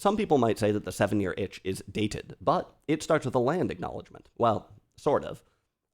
some people might say that The 7-Year Itch is dated, but it starts with a land acknowledgement. Well, sort of.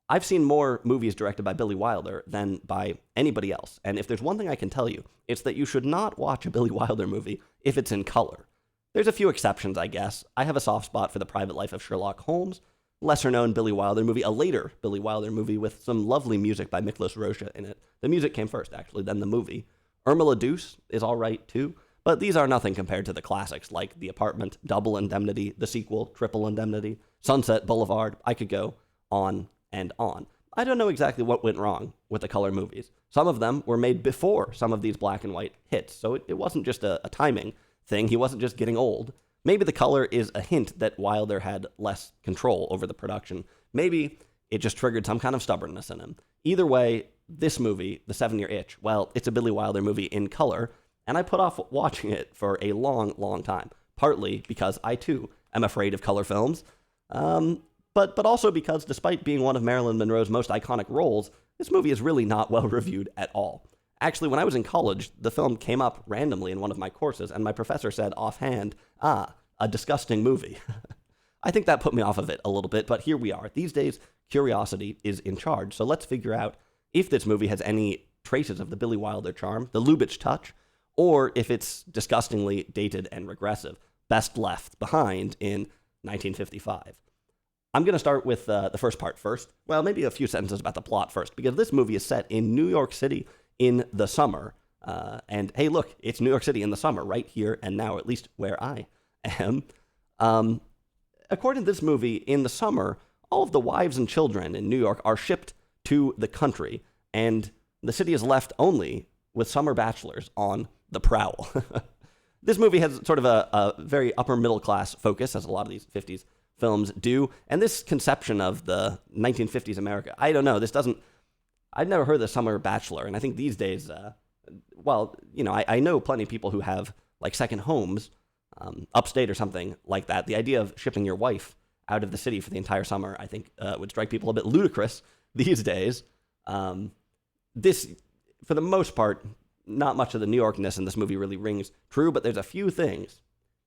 I've seen more movies directed by Billy Wilder than by anybody else, and if there's one thing I can tell you, it's that you should not watch a Billy Wilder movie if it's in color. There's a few exceptions, I guess. I have a soft spot for The Private Life of Sherlock Holmes, lesser-known Billy Wilder movie, a later Billy Wilder movie with some lovely music by Miklos Rozsa in it. The music came first, actually, then the movie. Irma la Douce is all right, too, but these are nothing compared to the classics like The Apartment, Double Indemnity, the sequel, Triple Indemnity, Sunset Boulevard. I could go on and on. I don't know exactly what went wrong with the color movies. Some of them were made before some of these black and white hits, so it wasn't just a timing thing. He wasn't just getting old. Maybe the color is a hint that Wilder had less control over the production. Maybe it just triggered some kind of stubbornness in him. Either way, this movie, The 7-Year Itch, well, it's a Billy Wilder movie in color, and I put off watching it for a long, long time, partly because I, too, am afraid of color films, but also because despite being one of Marilyn Monroe's most iconic roles, this movie is really not well reviewed at all. Actually, when I was in college, the film came up randomly in one of my courses, and my professor said offhand, a disgusting movie. I think that put me off of it a little bit, but here we are. These days, curiosity is in charge, so let's figure out if this movie has any traces of the Billy Wilder charm, the Lubitsch touch, or if it's disgustingly dated and regressive, best left behind in 1955. I'm going to start with the first part first. Well, maybe a few sentences about the plot first, because this movie is set in New York City in the summer. And hey, look, it's New York City in the summer, right here and now, at least where I am. According to this movie, in the summer, all of the wives and children in New York are shipped to the country, and the city is left only with summer bachelors on the prowl. This movie has sort of a very upper middle class focus, as a lot of these 50s films do, and this conception of the 1950s America, I don't know, I've never heard of the summer bachelor, and I think these days, I know plenty of people who have, like, second homes, upstate or something like that. The idea of shipping your wife out of the city for the entire summer, I think, would strike people a bit ludicrous these days. This, for the most part, not much of the New Yorkness in this movie really rings true, but there's a few things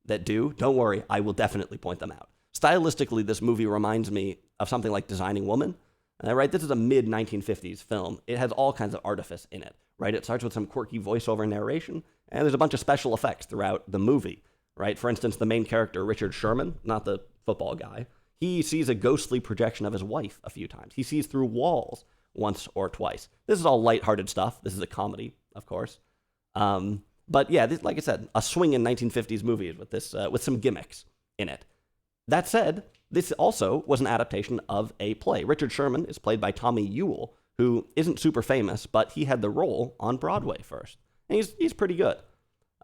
that do. Don't worry, I will definitely point them out. Stylistically, this movie reminds me of something like Designing Woman. Right, this is a mid-1950s film. It has all kinds of artifice in it, right? It starts with some quirky voiceover narration, and there's a bunch of special effects throughout the movie, right? For instance, the main character, Richard Sherman, not the football guy, he sees a ghostly projection of his wife a few times. He sees through walls once or twice. This is all lighthearted stuff. This is a comedy, of course. But yeah, this, like I said, a swinging 1950s movie with this, with some gimmicks in it. That said, this also was an adaptation of a play. Richard Sherman is played by Tommy Ewell, who isn't super famous, but he had the role on Broadway first. And he's pretty good.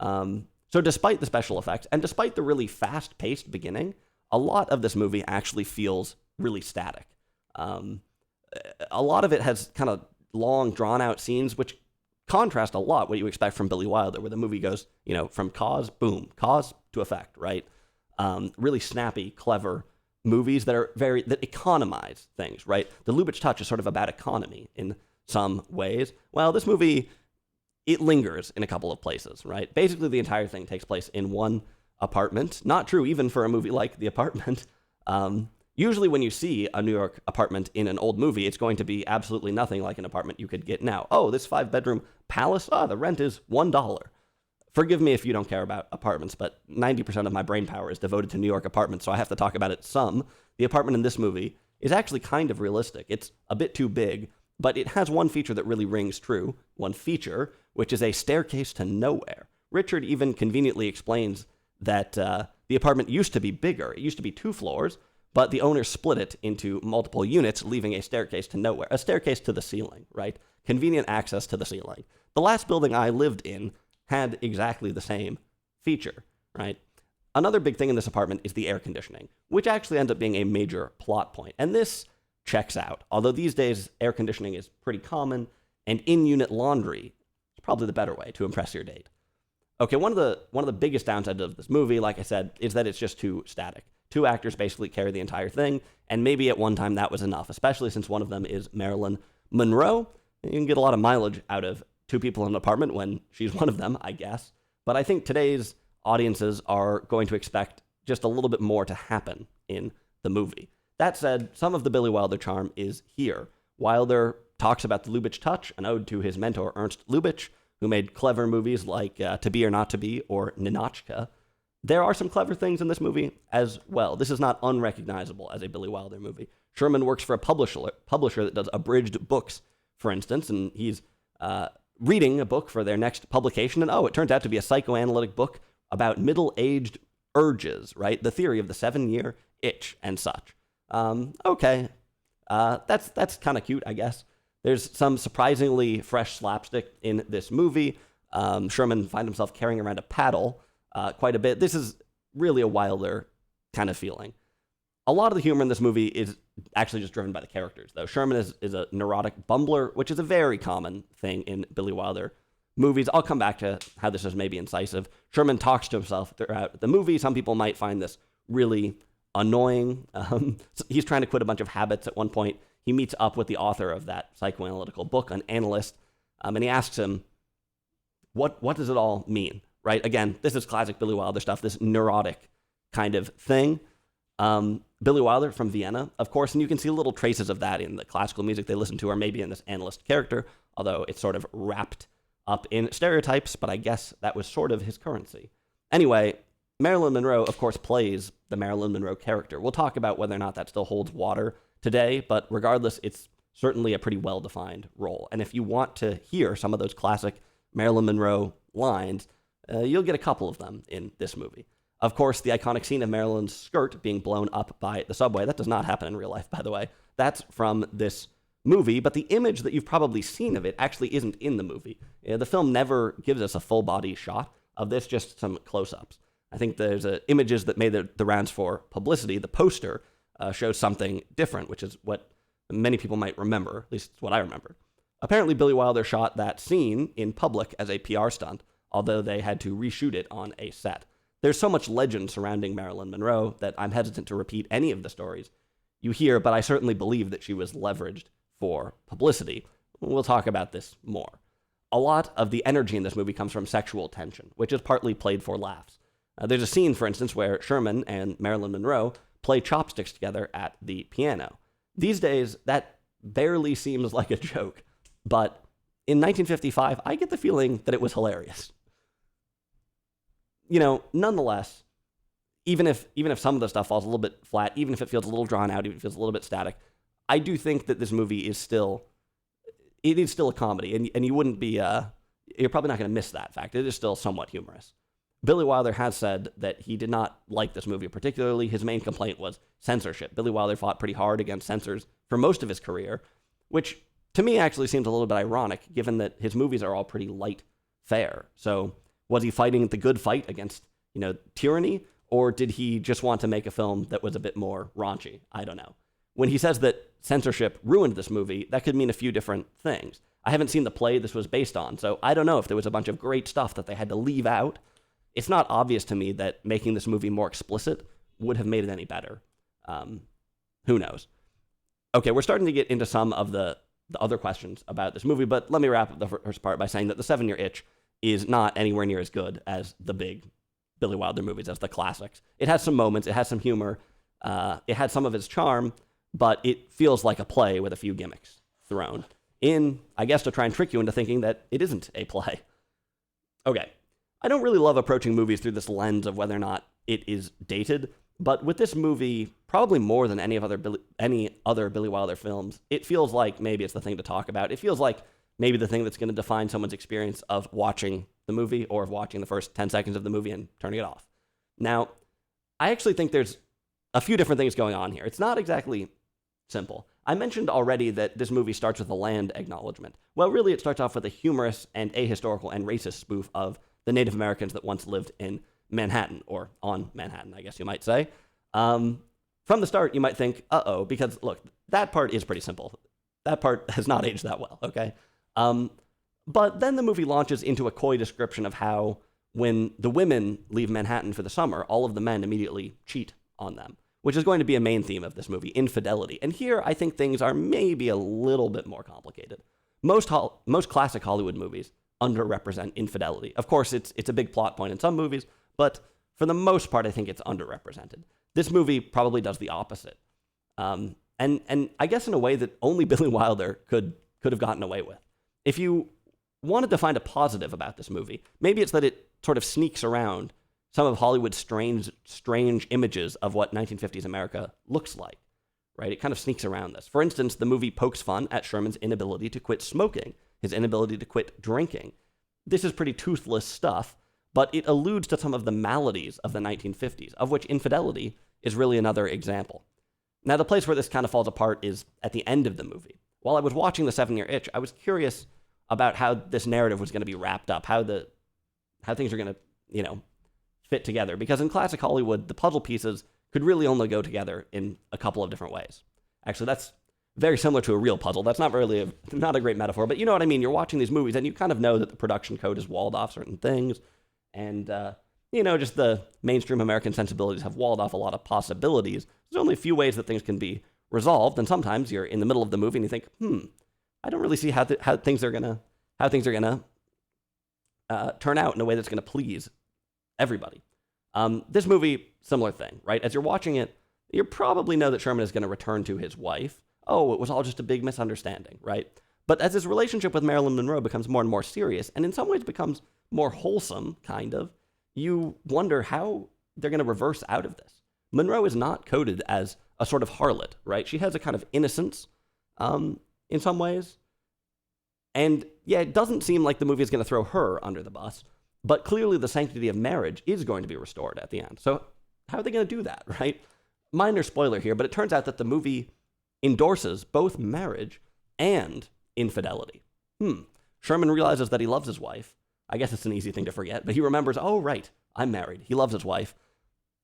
So despite the special effects, and despite the really fast-paced beginning, a lot of this movie actually feels really static. A lot of it has kind of long, drawn-out scenes, which contrast a lot what you expect from Billy Wilder, where the movie goes, from cause, boom, cause to effect, right? Really snappy, clever movies that economize things, right? The Lubitsch touch is sort of about economy in some ways. Well, this movie, it lingers in a couple of places, right? Basically, the entire thing takes place in one apartment. Not true even for a movie like The Apartment. Usually when you see a New York apartment in an old movie, it's going to be absolutely nothing like an apartment you could get now. Oh, this 5-bedroom palace? The rent is $1. Forgive me if you don't care about apartments, but 90% of my brain power is devoted to New York apartments, so I have to talk about it some. The apartment in this movie is actually kind of realistic. It's a bit too big, but it has one feature that really rings true. One feature, which is a staircase to nowhere. Richard even conveniently explains that the apartment used to be bigger. It used to be 2 floors, but the owner split it into multiple units, leaving a staircase to nowhere. A staircase to the ceiling, right? Convenient access to the ceiling. The last building I lived in had exactly the same feature, right? Another big thing in this apartment is the air conditioning, which actually ends up being a major plot point. And this checks out. Although these days air conditioning is pretty common, and in-unit laundry is probably the better way to impress your date. Okay, one of the biggest downsides of this movie, like I said, is that it's just too static. 2 actors basically carry the entire thing, and maybe at one time that was enough, especially since one of them is Marilyn Monroe. You can get a lot of mileage out of 2 people in an apartment when she's one of them, I guess. But I think today's audiences are going to expect just a little bit more to happen in the movie. That said, some of the Billy Wilder charm is here. Wilder talks about the Lubitsch touch, an ode to his mentor Ernst Lubitsch, who made clever movies like To Be or Not to Be or Ninotchka. There are some clever things in this movie as well. This is not unrecognizable as a Billy Wilder movie. Sherman works for a publisher that does abridged books, for instance, and he's reading a book for their next publication, and it turns out to be a psychoanalytic book about middle-aged urges, right? The theory of the 7-year itch and such. Okay, that's kind of cute, I guess. There's some surprisingly fresh slapstick in this movie. Sherman finds himself carrying around a paddle quite a bit. This is really a Wilder kind of feeling. A lot of the humor in this movie is actually just driven by the characters, though. Sherman is a neurotic bumbler, which is a very common thing in Billy Wilder movies. I'll come back to how this is maybe incisive. Sherman talks to himself throughout the movie. Some people might find this really annoying. So he's trying to quit a bunch of habits at one point. He meets up with the author of that psychoanalytical book, an analyst, and he asks him, what does it all mean, right? Again, this is classic Billy Wilder stuff, this neurotic kind of thing. Billy Wilder from Vienna, of course, and you can see little traces of that in the classical music they listen to, or maybe in this analyst character, although it's sort of wrapped up in stereotypes, but I guess that was sort of his currency. Anyway, Marilyn Monroe, of course, plays the Marilyn Monroe character. We'll talk about whether or not that still holds water today, but regardless, it's certainly a pretty well-defined role. And if you want to hear some of those classic Marilyn Monroe lines, you'll get a couple of them in this movie. Of course, the iconic scene of Marilyn's skirt being blown up by the subway, that does not happen in real life, by the way. That's from this movie, but the image that you've probably seen of it actually isn't in the movie. The film never gives us a full-body shot of this, just some close-ups. I think there's images that made the rounds for publicity. The poster shows something different, which is what many people might remember, at least it's what I remember. Apparently, Billy Wilder shot that scene in public as a PR stunt, although they had to reshoot it on a set. There's so much legend surrounding Marilyn Monroe that I'm hesitant to repeat any of the stories you hear, but I certainly believe that she was leveraged for publicity. We'll talk about this more. A lot of the energy in this movie comes from sexual tension, which is partly played for laughs. There's a scene, for instance, where Sherman and Marilyn Monroe play chopsticks together at the piano. These days, that barely seems like a joke, but in 1955, I get the feeling that it was hilarious. Nonetheless, even if some of the stuff falls a little bit flat, even if it feels a little drawn out, even if it feels a little bit static, I do think that this movie is still a comedy, and you wouldn't be, you're probably not going to miss that fact. It is still somewhat humorous. Billy Wilder has said that he did not like this movie particularly. His main complaint was censorship. Billy Wilder fought pretty hard against censors for most of his career, which to me actually seems a little bit ironic, given that his movies are all pretty light fare. So was he fighting the good fight against, tyranny, or did he just want to make a film that was a bit more raunchy? I don't know. When he says that censorship ruined this movie, that could mean a few different things. I haven't seen the play this was based on, so I don't know if there was a bunch of great stuff that they had to leave out. It's not obvious to me that making this movie more explicit would have made it any better. Who knows? Okay, we're starting to get into some of the other questions about this movie, but let me wrap up the first part by saying that The 7-Year Itch is not anywhere near as good as the big Billy Wilder movies, as the classics. It has some moments, it has some humor, it had some of its charm, but it feels like a play with a few gimmicks thrown in, I guess, to try and trick you into thinking that it isn't a play. Okay, I don't really love approaching movies through this lens of whether or not it is dated, but with this movie, probably more than any other Billy Wilder films, it feels like maybe it's the thing to talk about. It feels like maybe the thing that's going to define someone's experience of watching the movie or of watching the first 10 seconds of the movie and turning it off. Now, I actually think there's a few different things going on here. It's not exactly simple. I mentioned already that this movie starts with a land acknowledgement. Well, really, it starts off with a humorous and ahistorical and racist spoof of the Native Americans that once lived in Manhattan, or on Manhattan, I guess you might say. From the start, you might think, because look, that part is pretty simple. That part has not aged that well, okay? But then the movie launches into a coy description of how when the women leave Manhattan for the summer, all of the men immediately cheat on them, which is going to be a main theme of this movie, infidelity. And here, I think things are maybe a little bit more complicated. Most classic Hollywood movies underrepresent infidelity. Of course, it's a big plot point in some movies, But for the most part, I think it's underrepresented. This movie probably does the opposite. And I guess in a way that only Billy Wilder could have gotten away with. If you wanted to find a positive about this movie, maybe it's that it sort of sneaks around some of Hollywood's strange images of what 1950s America looks like, right? It kind of sneaks around this. For instance, the movie pokes fun at Sherman's inability to quit smoking, his inability to quit drinking. This is pretty toothless stuff, but it alludes to some of the maladies of the 1950s, of which infidelity is really another example. Now, the place where this kind of falls apart is at the end of the movie. While I was watching The 7-Year Itch, I was curious about how this narrative was going to be wrapped up, how things are going to, fit together. Because in classic Hollywood, the puzzle pieces could really only go together in a couple of different ways. Actually, that's very similar to a real puzzle. That's not a great metaphor, but you know what I mean. You're watching these movies, and you kind of know that the production code has walled off certain things, and just the mainstream American sensibilities have walled off a lot of possibilities. There's only a few ways that things can be resolved, and sometimes you're in the middle of the movie and you think, I don't really see how things are gonna turn out in a way that's gonna please everybody. This movie, similar thing, right? As you're watching it, you probably know that Sherman is going to return to his wife. Oh, it was all just a big misunderstanding, right? But as his relationship with Marilyn Monroe becomes more and more serious, and in some ways becomes more wholesome, kind of, you wonder how they're going to reverse out of this. Monroe is not coded as a sort of harlot, right? She has a kind of innocence in some ways. And yeah, it doesn't seem like the movie is going to throw her under the bus, but clearly the sanctity of marriage is going to be restored at the end. So how are they going to do that, right? Minor spoiler here, but it turns out that the movie endorses both marriage and infidelity. Sherman realizes that he loves his wife. I guess it's an easy thing to forget, but he remembers, oh, right, I'm married. He loves his wife.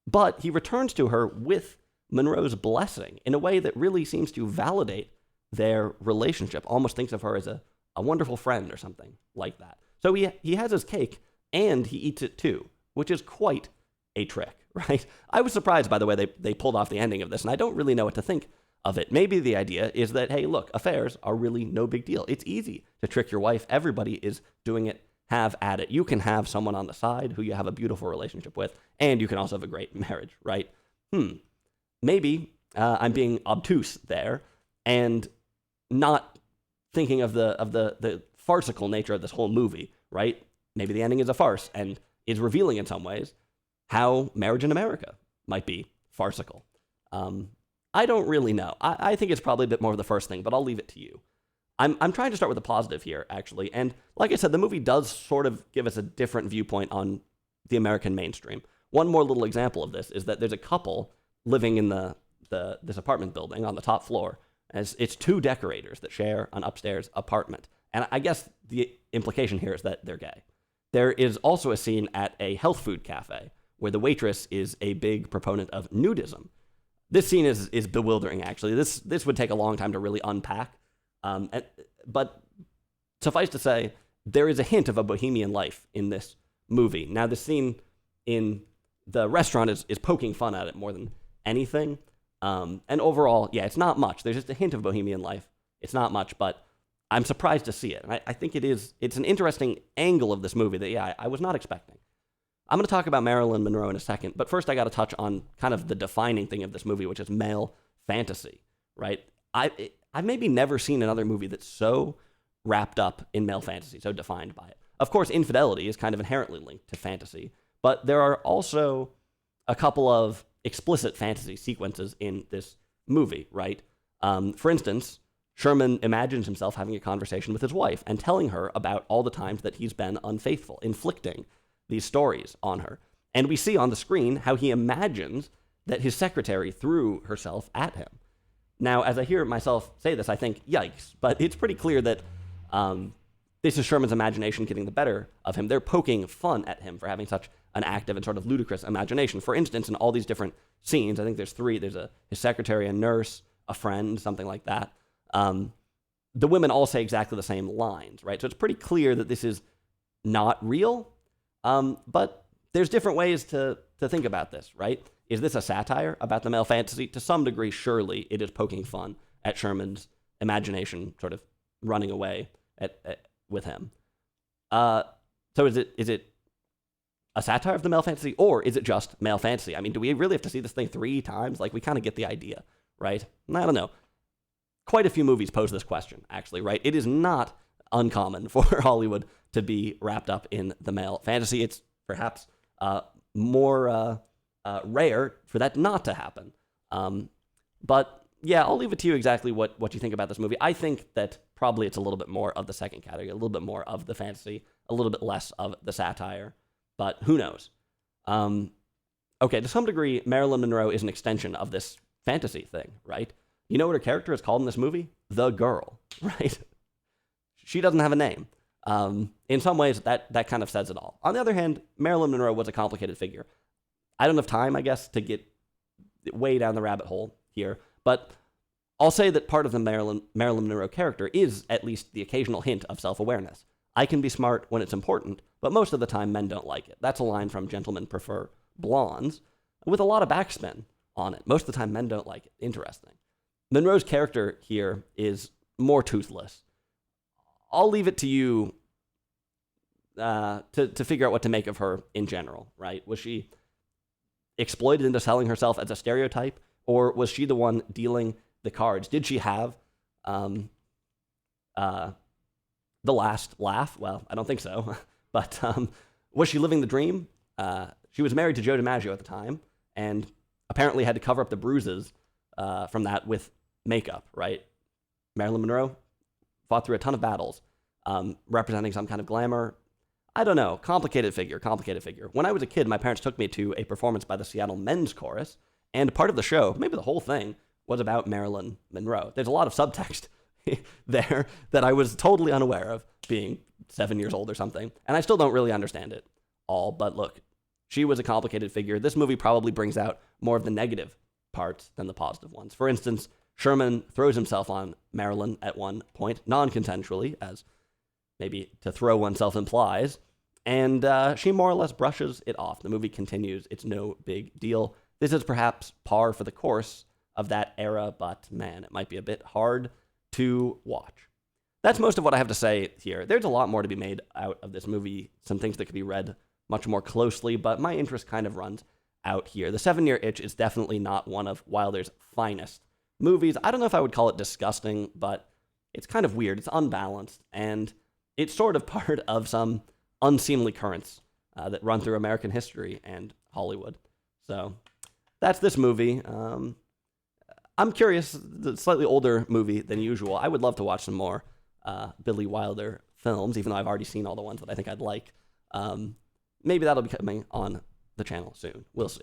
But he returns to her with Monroe's blessing in a way that really seems to validate their relationship, almost thinks of her as a wonderful friend or something like that. So he has his cake, and he eats it too, which is quite a trick, right? I was surprised, by the way, they pulled off the ending of this, and I don't really know what to think of it. Maybe the idea is that, hey, look, affairs are really no big deal. It's easy to trick your wife. Everybody is doing it. Have at it. You can have someone on the side who you have a beautiful relationship with, and you can also have a great marriage, right? Maybe I'm being obtuse there and not thinking of the farcical nature of this whole movie, right? Maybe the ending is a farce and is revealing in some ways how marriage in America might be farcical. I don't really know. I think it's probably a bit more of the first thing, but I'll leave it to you. I'm trying to start with a positive here, actually. And like I said, the movie does sort of give us a different viewpoint on the American mainstream. One more little example of this is that there's a couple living in this apartment building on the top floor. As it's two decorators that share an upstairs apartment. And I guess the implication here is that they're gay. There is also a scene at a health food cafe where the waitress is a big proponent of nudism. This scene is bewildering, actually. This would take a long time to really unpack. But suffice to say, there is a hint of a bohemian life in this movie. Now, the scene in the restaurant is poking fun at it more than anything. And overall, yeah, it's not much. There's just a hint of bohemian life. It's not much, but I'm surprised to see it. And I think it's an interesting angle of this movie that, yeah, I was not expecting. I'm going to talk about Marilyn Monroe in a second, but first I got to touch on kind of the defining thing of this movie, which is male fantasy, right? I've maybe never seen another movie that's so wrapped up in male fantasy, so defined by it. Of course, infidelity is kind of inherently linked to fantasy, but there are also a couple of explicit fantasy sequences in this movie, right? For instance, Sherman imagines himself having a conversation with his wife and telling her about all the times that he's been unfaithful, inflicting these stories on her. And we see on the screen how he imagines that his secretary threw herself at him. Now, as I hear myself say this, I think, yikes, but it's pretty clear that this is Sherman's imagination getting the better of him. They're poking fun at him for having such an active and sort of ludicrous imagination. For instance, in all these different scenes, I think there's three. There's his secretary, a nurse, a friend, something like that. The women all say exactly the same lines, right? So it's pretty clear that this is not real, but there's different ways to think about this, right? Is this a satire about the male fantasy? To some degree, surely it is poking fun at Sherman's imagination sort of running away with him. So is it a satire of the male fantasy, or is it just male fantasy? I mean, do we really have to see this thing 3 times? Like, we kind of get the idea, right? I don't know. Quite a few movies pose this question, actually, right? It is not uncommon for Hollywood to be wrapped up in the male fantasy. It's perhaps more rare for that not to happen. But yeah, I'll leave it to you exactly what you think about this movie. I think that probably it's a little bit more of the second category, a little bit more of the fantasy, a little bit less of the satire, but who knows? Okay, to some degree, Marilyn Monroe is an extension of this fantasy thing, right? You know what her character is called in this movie? The Girl, right? She doesn't have a name. In some ways, that kind of says it all. On the other hand, Marilyn Monroe was a complicated figure. I don't have time, I guess, to get way down the rabbit hole here, but I'll say that part of the Marilyn Monroe character is at least the occasional hint of self-awareness. I can be smart when it's important, but most of the time men don't like it. That's a line from Gentlemen Prefer Blondes, with a lot of backspin on it. Most of the time men don't like it. Interesting. Monroe's character here is more toothless. I'll leave it to you to figure out what to make of her in general, right? Was she exploited into selling herself as a stereotype, or was she the one dealing the cards? Did she have the last laugh? Well, I don't think so. But was she living the dream? She was married to Joe DiMaggio at the time, and apparently had to cover up the bruises from that with makeup, right? Marilyn Monroe fought through a ton of battles, representing some kind of glamour. I don't know. Complicated figure. When I was a kid, my parents took me to a performance by the Seattle Men's Chorus, and part of the show, maybe the whole thing, was about Marilyn Monroe. There's a lot of subtext there that I was totally unaware of, being 7 years old or something, and I still don't really understand it all, but look, she was a complicated figure. This movie probably brings out more of the negative parts than the positive ones. For instance, Sherman throws himself on Marilyn at one point, non-consensually, as maybe to throw oneself implies, and she more or less brushes it off. The movie continues. It's no big deal. This is perhaps par for the course of that era, but man, it might be a bit hard to watch. That's most of what I have to say here. There's a lot more to be made out of this movie, some things that could be read much more closely, but my interest kind of runs out here. The 7-Year Itch is definitely not one of Wilder's finest movies. I don't know if I would call it disgusting, but it's kind of weird. It's unbalanced, and it's sort of part of some unseemly currents that run through American history and Hollywood. So that's this movie. I'm curious, the slightly older movie than usual. I would love to watch some more Billy Wilder films, even though I've already seen all the ones that I think I'd like. Maybe that'll be coming on the channel soon. We'll see.